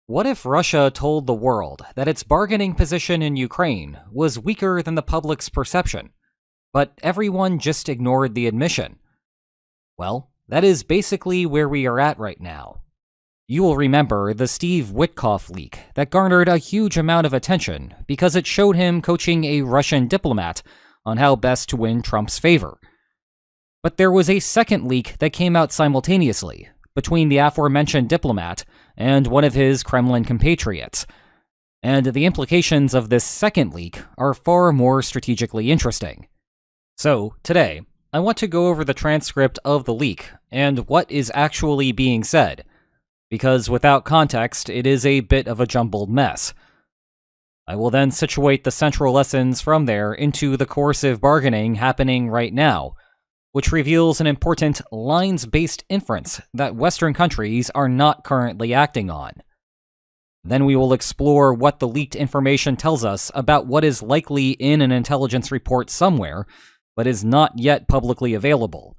What if Russia told the world that its bargaining position in Ukraine was weaker than the public's perception, but everyone just ignored the admission? Well, that is basically where we are at right now. You will remember the Steve Witkoff leak that garnered a huge amount of attention because it showed him coaching a Russian diplomat on how best to win Trump's favor. But there was a second leak that came out simultaneously between the aforementioned diplomat and one of his Kremlin compatriots. And the implications of this second leak are far more strategically interesting. So, today, I want to go over the transcript of the leak and what is actually being said, because without context, it is a bit of a jumbled mess. I will then situate the central lessons from there into the coercive bargaining happening right now, which reveals an important lines-based inference that Western countries are not currently acting on. Then we will explore what the leaked information tells us about what is likely in an intelligence report somewhere, but is not yet publicly available.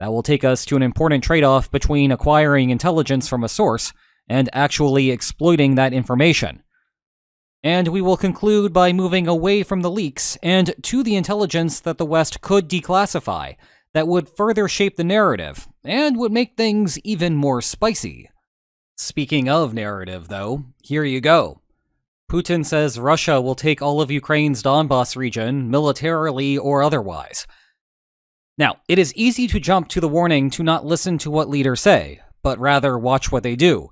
That will take us to an important trade-off between acquiring intelligence from a source and actually exploiting that information. And we will conclude by moving away from the leaks and to the intelligence that the West could declassify that would further shape the narrative and would make things even more spicy. Speaking of narrative, though, here you go. Putin says Russia will take all of Ukraine's Donbas region, militarily or otherwise. Now, it is easy to jump to the warning to not listen to what leaders say, but rather watch what they do.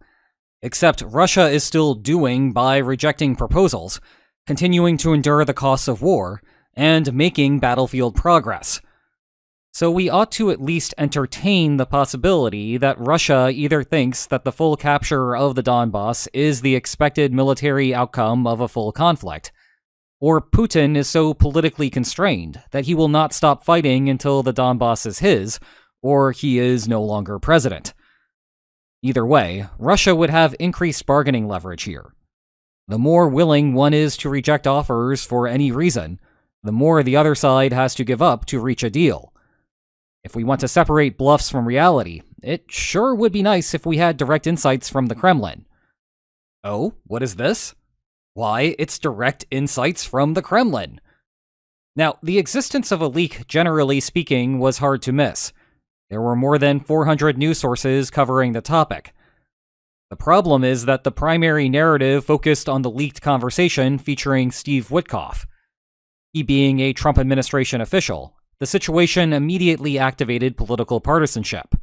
Except Russia is still doing by rejecting proposals, continuing to endure the costs of war, and making battlefield progress. So we ought to at least entertain the possibility that Russia either thinks that the full capture of the Donbas is the expected military outcome of a full conflict, or Putin is so politically constrained that he will not stop fighting until the Donbas is his, or he is no longer president. Either way, Russia would have increased bargaining leverage here. The more willing one is to reject offers for any reason, the more the other side has to give up to reach a deal. If we want to separate bluffs from reality, it sure would be nice if we had direct insights from the Kremlin. Oh, what is this? Why, it's direct insights from the Kremlin. Now, the existence of a leak, generally speaking, was hard to miss. There were more than 400 news sources covering the topic. The problem is that the primary narrative focused on the leaked conversation featuring Steve Witkoff. He being a Trump administration official, the situation immediately activated political partisanship.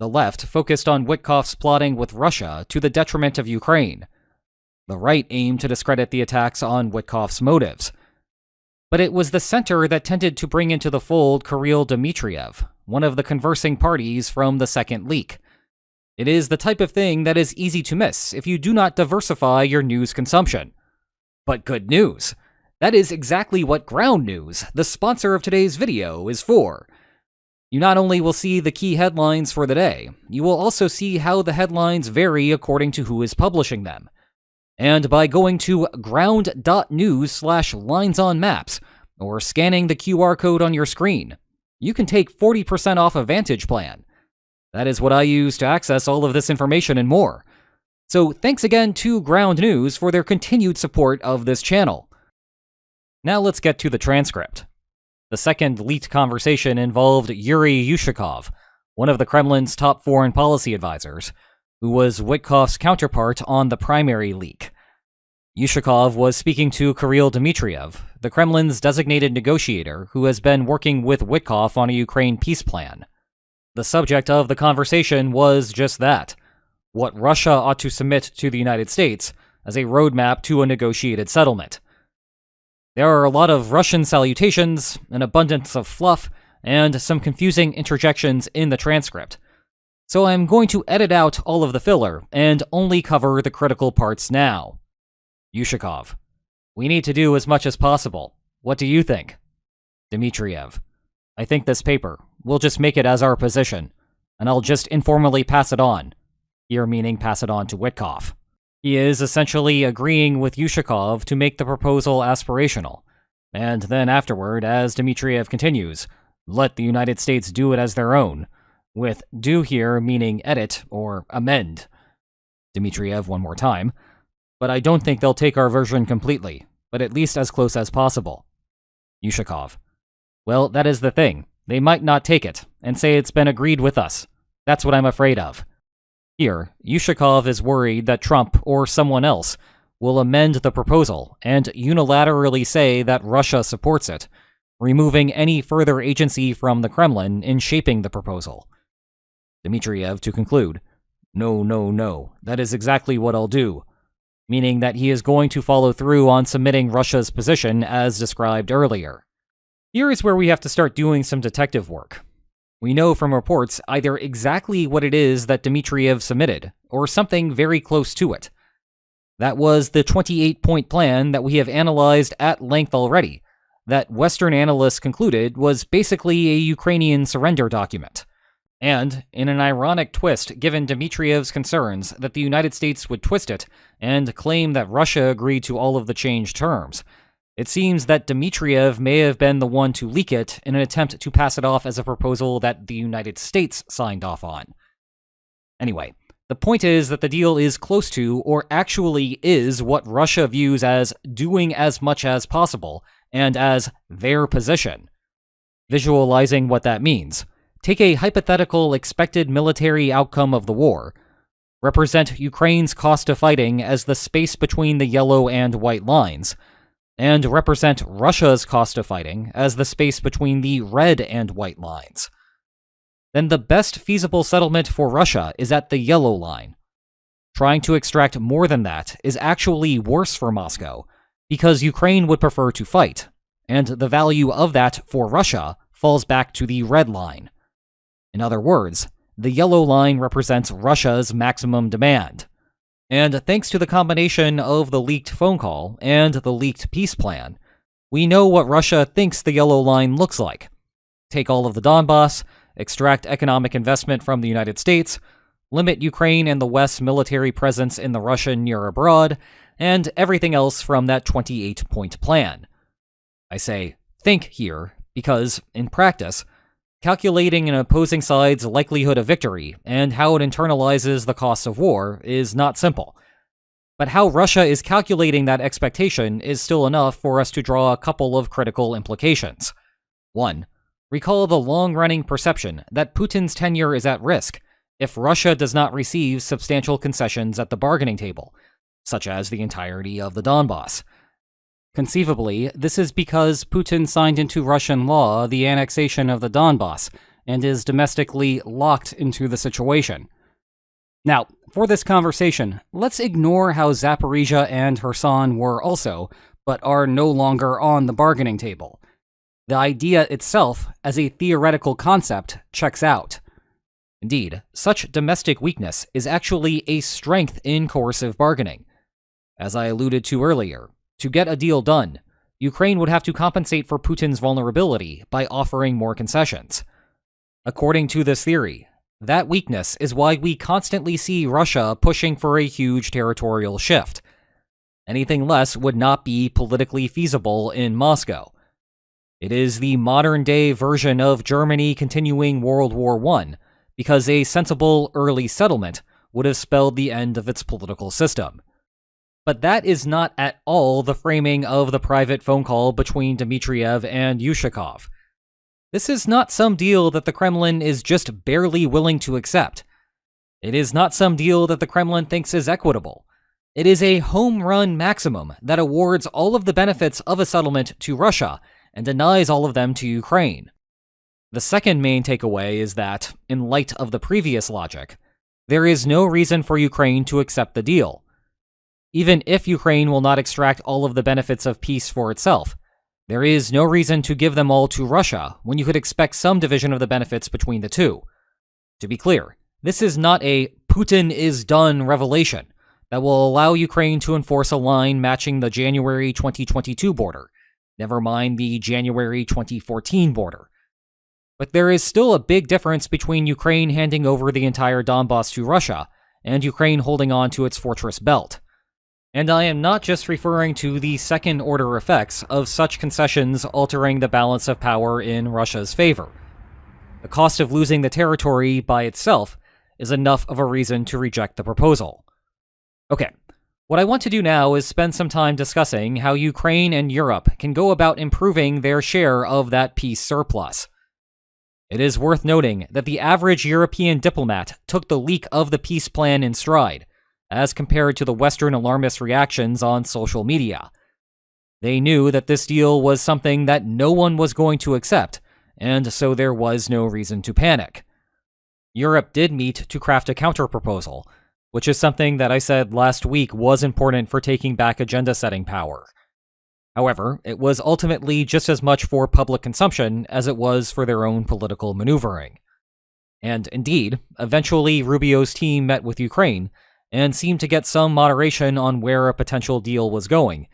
The left focused on Witkoff's plotting with Russia to the detriment of Ukraine. The right aimed to discredit the attacks on Witkoff's motives. But it was the center that tended to bring into the fold Kirill Dmitriev, one of the conversing parties from the second leak. It is the type of thing that is easy to miss if you do not diversify your news consumption. But good news! That is exactly what Ground News, the sponsor of today's video, is for. You not only will see the key headlines for the day, you will also see how the headlines vary according to who is publishing them. And by going to ground.news/linesonmaps, or scanning the QR code on your screen, you can take 40% off a Vantage plan. That is what I use to access all of this information and more. So thanks again to Ground News for their continued support of this channel. Now let's get to the transcript. The second leaked conversation involved Yuri Yushakov, one of the Kremlin's top foreign policy advisors, who was Witkoff's counterpart on the primary leak. Yushakov was speaking to Kirill Dmitriev, the Kremlin's designated negotiator who has been working with Witkoff on a Ukraine peace plan. The subject of the conversation was just that, what Russia ought to submit to the United States as a roadmap to a negotiated settlement. There are a lot of Russian salutations, an abundance of fluff, and some confusing interjections in the transcript. So I'm going to edit out all of the filler and only cover the critical parts now. Yushakov: we need to do as much as possible. What do you think? Dmitriev: I think this paper, we'll just make it as our position, and I'll just informally pass it on. Here meaning pass it on to Witkoff. He is essentially agreeing with Yushakov to make the proposal aspirational. And then afterward, as Dmitriev continues, let the United States do it as their own, with do here meaning edit or amend. Dmitriev one more time. But I don't think they'll take our version completely, but at least as close as possible. Yushakov. Well, that is the thing. They might not take it, and say it's been agreed with us. That's what I'm afraid of. Here, Yushakov is worried that Trump, or someone else, will amend the proposal and unilaterally say that Russia supports it, removing any further agency from the Kremlin in shaping the proposal. Dmitriev to conclude, No, that is exactly what I'll do, meaning that he is going to follow through on submitting Russia's position as described earlier. Here is where we have to start doing some detective work. We know from reports either exactly what it is that Dmitriev submitted, or something very close to it. That was the 28-point plan that we have analyzed at length already, that Western analysts concluded was basically a Ukrainian surrender document. And, in an ironic twist given Dmitriev's concerns that the United States would twist it and claim that Russia agreed to all of the changed terms, it seems that Dmitriev may have been the one to leak it in an attempt to pass it off as a proposal that the United States signed off on. Anyway, the point is that the deal is close to, or actually is, what Russia views as doing as much as possible, and as their position. Visualizing what that means, take a hypothetical expected military outcome of the war, represent Ukraine's cost of fighting as the space between the yellow and white lines, and represent Russia's cost of fighting as the space between the red and white lines. Then the best feasible settlement for Russia is at the yellow line. Trying to extract more than that is actually worse for Moscow, because Ukraine would prefer to fight, and the value of that for Russia falls back to the red line. In other words, the yellow line represents Russia's maximum demand. And thanks to the combination of the leaked phone call and the leaked peace plan, we know what Russia thinks the yellow line looks like. Take all of the Donbass, extract economic investment from the United States, limit Ukraine and the West's military presence in the Russian near abroad, and everything else from that 28-point plan. I say think here because, in practice, calculating an opposing side's likelihood of victory and how it internalizes the costs of war is not simple. But how Russia is calculating that expectation is still enough for us to draw a couple of critical implications. 1. Recall the long-running perception that Putin's tenure is at risk if Russia does not receive substantial concessions at the bargaining table, such as the entirety of the Donbass. Conceivably, this is because Putin signed into Russian law the annexation of the Donbass and is domestically locked into the situation. Now, for this conversation, let's ignore how Zaporizhia and Kherson were also, but are no longer on the bargaining table. The idea itself, as a theoretical concept, checks out. Indeed, such domestic weakness is actually a strength in coercive bargaining. As I alluded to earlier, to get a deal done, Ukraine would have to compensate for Putin's vulnerability by offering more concessions. According to this theory, that weakness is why we constantly see Russia pushing for a huge territorial shift. Anything less would not be politically feasible in Moscow. It is the modern-day version of Germany continuing World War I, because a sensible early settlement would have spelled the end of its political system. But that is not at all the framing of the private phone call between Dmitriev and Yushakov. This is not some deal that the Kremlin is just barely willing to accept. It is not some deal that the Kremlin thinks is equitable. It is a home run maximum that awards all of the benefits of a settlement to Russia and denies all of them to Ukraine. The second main takeaway is that, in light of the previous logic, there is no reason for Ukraine to accept the deal. Even if Ukraine will not extract all of the benefits of peace for itself, there is no reason to give them all to Russia when you could expect some division of the benefits between the two. To be clear, this is not a Putin is done revelation that will allow Ukraine to enforce a line matching the January 2022 border, never mind the January 2014 border. But there is still a big difference between Ukraine handing over the entire Donbass to Russia and Ukraine holding on to its fortress belt. And I am not just referring to the second-order effects of such concessions altering the balance of power in Russia's favor. The cost of losing the territory by itself is enough of a reason to reject the proposal. Okay, what I want to do now is spend some time discussing how Ukraine and Europe can go about improving their share of that peace surplus. It is worth noting that the average European diplomat took the leak of the peace plan in stride, as compared to the Western alarmist reactions on social media. They knew that this deal was something that no one was going to accept, and so there was no reason to panic. Europe did meet to craft a counterproposal, which is something that I said last week was important for taking back agenda-setting power. However, it was ultimately just as much for public consumption as it was for their own political maneuvering. And indeed, eventually Rubio's team met with Ukraine and seemed to get some moderation on where a potential deal was going,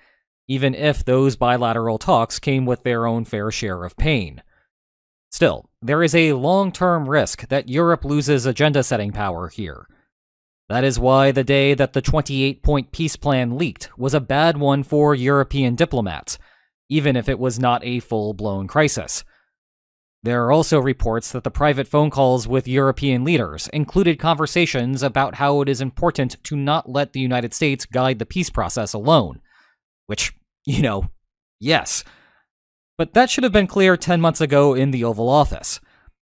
even if those bilateral talks came with their own fair share of pain. Still, there is a long-term risk that Europe loses agenda-setting power here. That is why the day that the 28-point peace plan leaked was a bad one for European diplomats, even if it was not a full-blown crisis. There are also reports that the private phone calls with European leaders included conversations about how it is important to not let the United States guide the peace process alone. Which, yes. But that should have been clear 10 months ago in the Oval Office.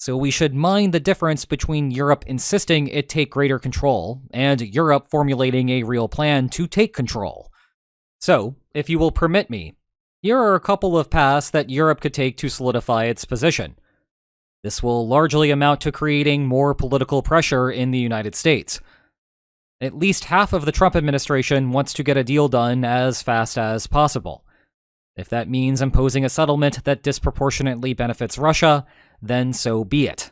So we should mind the difference between Europe insisting it take greater control and Europe formulating a real plan to take control. So, if you will permit me, here are a couple of paths that Europe could take to solidify its position. This will largely amount to creating more political pressure in the United States. At least half of the Trump administration wants to get a deal done as fast as possible. If that means imposing a settlement that disproportionately benefits Russia, then so be it.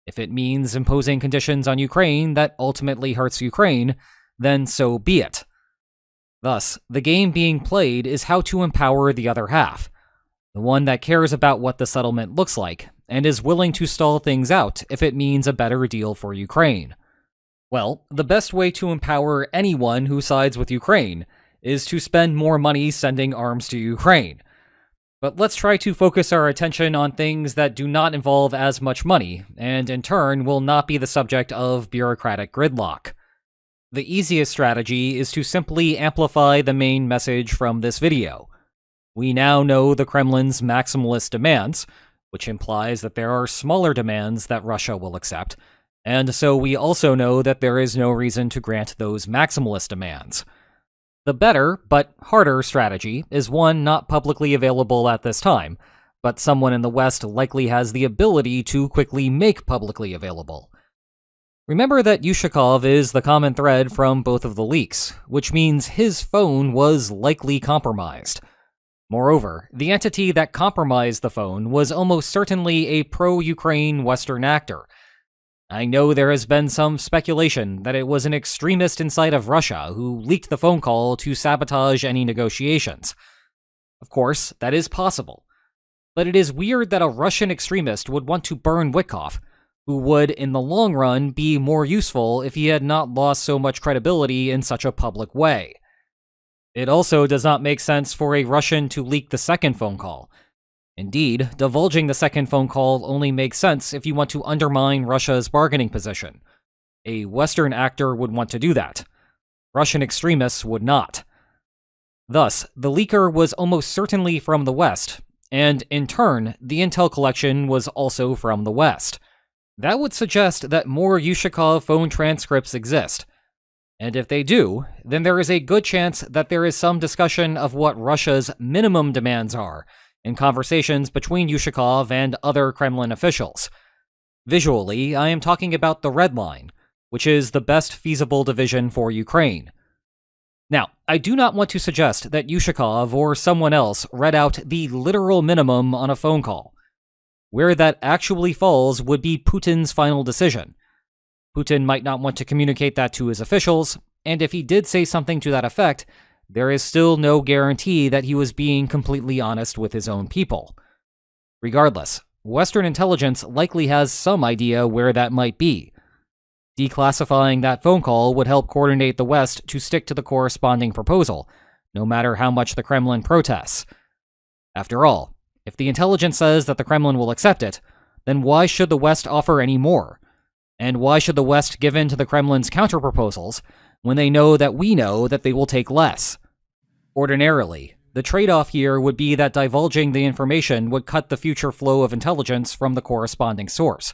If it means imposing conditions on Ukraine that ultimately hurts Ukraine, then so be it. Thus, the game being played is how to empower the other half, the one that cares about what the settlement looks like, and is willing to stall things out if it means a better deal for Ukraine. Well, the best way to empower anyone who sides with Ukraine is to spend more money sending arms to Ukraine. But let's try to focus our attention on things that do not involve as much money, and in turn will not be the subject of bureaucratic gridlock. The easiest strategy is to simply amplify the main message from this video. We now know the Kremlin's maximalist demands, which implies that there are smaller demands that Russia will accept, and so we also know that there is no reason to grant those maximalist demands. The better, but harder strategy is one not publicly available at this time, but someone in the West likely has the ability to quickly make publicly available. Remember that Yushakov is the common thread from both of the leaks, which means his phone was likely compromised. Moreover, the entity that compromised the phone was almost certainly a pro-Ukraine Western actor. I know there has been some speculation that it was an extremist inside of Russia who leaked the phone call to sabotage any negotiations. Of course, that is possible. But it is weird that a Russian extremist would want to burn Witkoff, who would, in the long run, be more useful if he had not lost so much credibility in such a public way. It also does not make sense for a Russian to leak the second phone call. Indeed, divulging the second phone call only makes sense if you want to undermine Russia's bargaining position. A Western actor would want to do that. Russian extremists would not. Thus, the leaker was almost certainly from the West, and in turn, the intel collection was also from the West. That would suggest that more Yushakov phone transcripts exist. And if they do, then there is a good chance that there is some discussion of what Russia's minimum demands are in conversations between Yushakov and other Kremlin officials. Visually, I am talking about the Red Line, which is the best feasible division for Ukraine. Now, I do not want to suggest that Yushakov or someone else read out the literal minimum on a phone call. Where that actually falls would be Putin's final decision. Putin might not want to communicate that to his officials, and if he did say something to that effect, there is still no guarantee that he was being completely honest with his own people. Regardless, Western intelligence likely has some idea where that might be. Declassifying that phone call would help coordinate the West to stick to the corresponding proposal, no matter how much the Kremlin protests. After all, if the intelligence says that the Kremlin will accept it, then why should the West offer any more? And why should the West give in to the Kremlin's counterproposals when they know that they will take less. Ordinarily, the trade-off here would be that divulging the information would cut the future flow of intelligence from the corresponding source.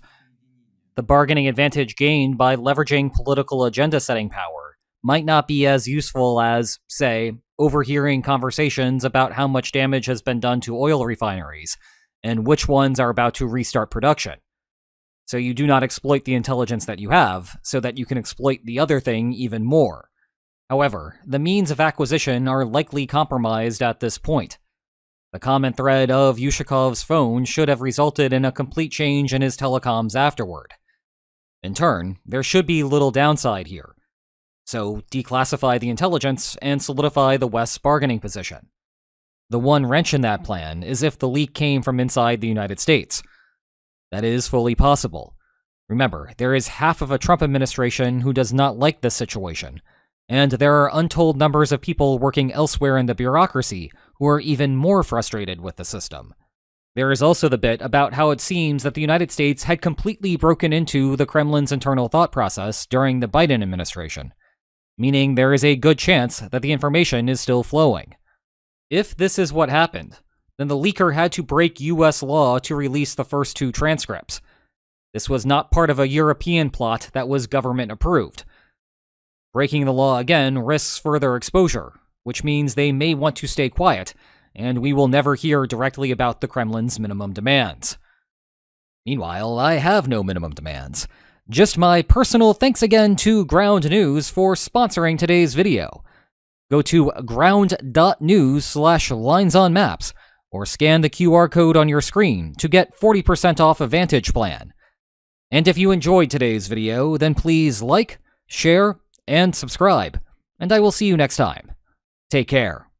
The bargaining advantage gained by leveraging political agenda-setting power might not be as useful as, say, overhearing conversations about how much damage has been done to oil refineries and which ones are about to restart production. So you do not exploit the intelligence that you have, so that you can exploit the other thing even more. However, the means of acquisition are likely compromised at this point. The common thread of Yushikov's phone should have resulted in a complete change in his telecoms afterward. In turn, there should be little downside here. So, declassify the intelligence and solidify the West's bargaining position. The one wrench in that plan is if the leak came from inside the United States. That is fully possible. Remember, there is half of a Trump administration who does not like this situation, and there are untold numbers of people working elsewhere in the bureaucracy who are even more frustrated with the system. There is also the bit about how it seems that the United States had completely broken into the Kremlin's internal thought process during the Biden administration, meaning there is a good chance that the information is still flowing. If this is what happened, then the leaker had to break US law to release the first 2 transcripts. This was not part of a European plot that was government approved. Breaking the law again risks further exposure, which means they may want to stay quiet, and we will never hear directly about the Kremlin's minimum demands. Meanwhile, I have no minimum demands. Just my personal thanks again to Ground News for sponsoring today's video. Go to ground.news/linesonmaps or scan the QR code on your screen to get 40% off a Vantage plan. And if you enjoyed today's video, then please like, share, and subscribe, and I will see you next time. Take care.